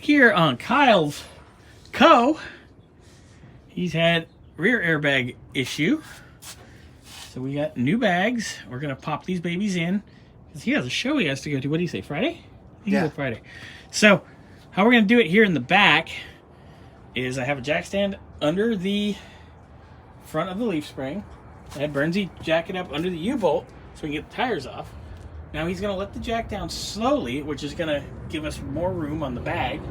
here on Kyle's COE. He's had rear airbag issue. So we got new bags. We're going to pop these babies in. Because he has a show he has to go to. What do you say, Friday? Yeah. Friday. So how we're going to do it here in the back is I have a jack stand under the front of the leaf spring. I had Bernsey jack it up under the U-bolt so we can get the tires off. Now he's going to let the jack down slowly, which is going to give us more room on the bag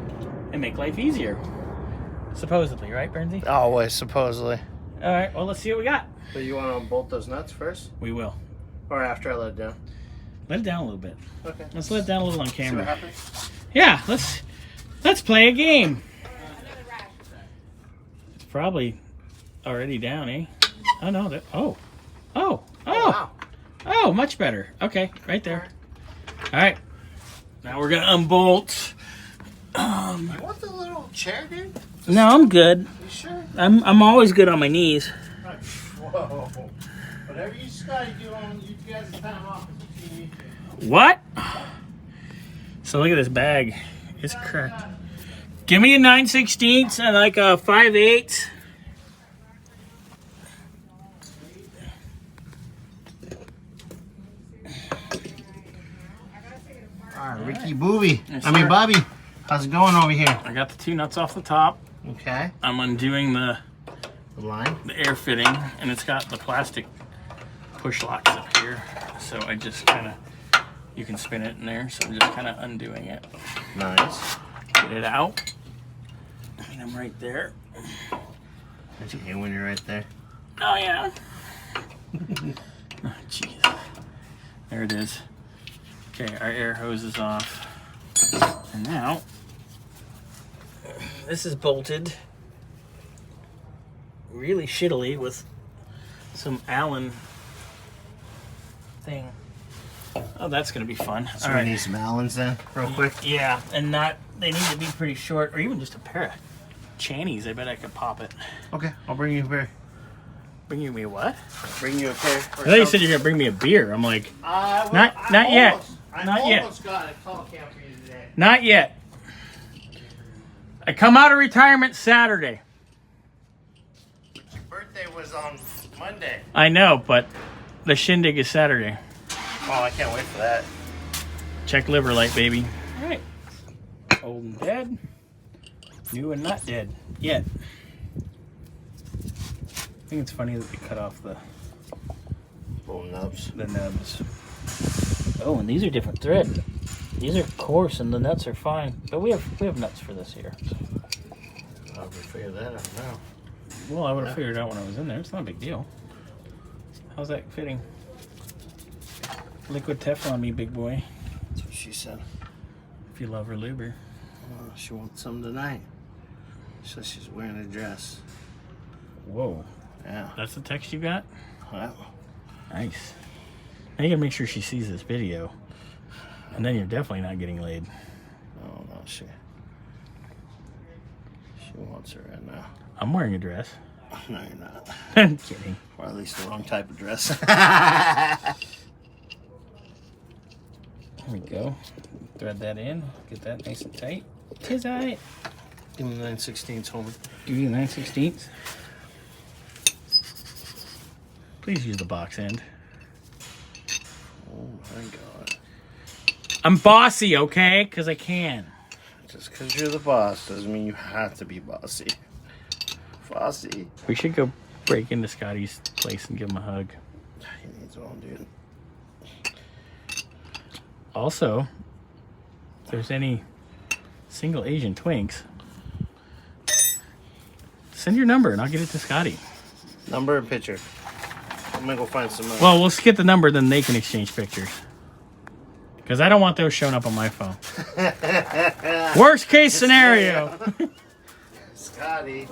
and make life easier. Supposedly, right, Bernsey? Always, supposedly. All right, well, let's see what we got. So you want to unbolt those nuts first? We will. Or after I let it down? Let it down a little bit. Okay. Let's let it down a little on See camera. what happens? Yeah, let's play a game. It's probably already down, eh? Oh, no. Oh, wow. Oh, much better. Okay, right there. All right. Now we're going to unbolt. You want the little chair, dude? No, I'm good. You sure? I'm always good on my knees. Whoa. Whatever you gotta do on you guys' time off if you need to. What? So look at this bag. It's cracked. Give me a 9/16 and like a 5/8. Alright, Ricky Booby. Yes, I mean sir. Bobby. How's it going over here? I got the two nuts off the top. Okay. I'm undoing the The air fitting, and it's got the plastic push locks up here. So I just kind of, you can spin it in there. So I'm just kind of undoing it. Nice. Get it out. And I'm right there. Don't you hate when you're right there? Oh yeah. Oh jeez. There it is. Okay, our air hose is off. And now, this is bolted really shittily with some Allen thing. Oh, that's gonna be fun. So we need some Allens then, real quick. Yeah, and they need to be pretty short, or even just a pair of channies. I bet I could pop it. Okay, I'll bring you a pair. Bring you me a what? Bring you a pair. I thought you said you were gonna bring me a beer. I'm like, not yet. Not yet. Almost got a call camp for you today. not yet. I come out of retirement Saturday. Your birthday was on Monday. I know, but the shindig is Saturday. Oh, I can't wait for that. Check liver light, baby. All right. Old and dead. New and not dead yet. I think it's funny that we cut off the Little nubs. nubs. Oh, and these are different thread. These are coarse, and the nuts are fine. But we have nuts for this here. So. I'll have to figure that out now. Well, I would have figured it out when I was in there. It's not a big deal. How's that fitting? Liquid Teflon me, big boy. That's what she said. If you love her luber. Oh, she wants some tonight. She says she's wearing a dress. Whoa. Yeah. That's the text you got? Well, Nice. Now you gotta make sure she sees this video. And then you're definitely not getting laid. oh no, she wants her right now. I'm wearing a dress. No, you're not. I'm kidding. Or at least the wrong type of dress. There we go. Thread that in. Get that nice and tight. Tis I. Give me 9/16 homie. Give you the 9/16. Please use the box end. Oh my god. I'm bossy, okay? Because I can. Just because you're the boss doesn't mean you have to be bossy. Bossy. We should go break into Scotty's place and give him a hug. He needs one, dude. Also, if there's any single Asian twinks, send your number and I'll get it to Scotty. Number and picture. I'm gonna go find some. Well, we'll get the number, then they can exchange pictures. Because I don't want those showing up on my phone. Worst case scenario. Scotty.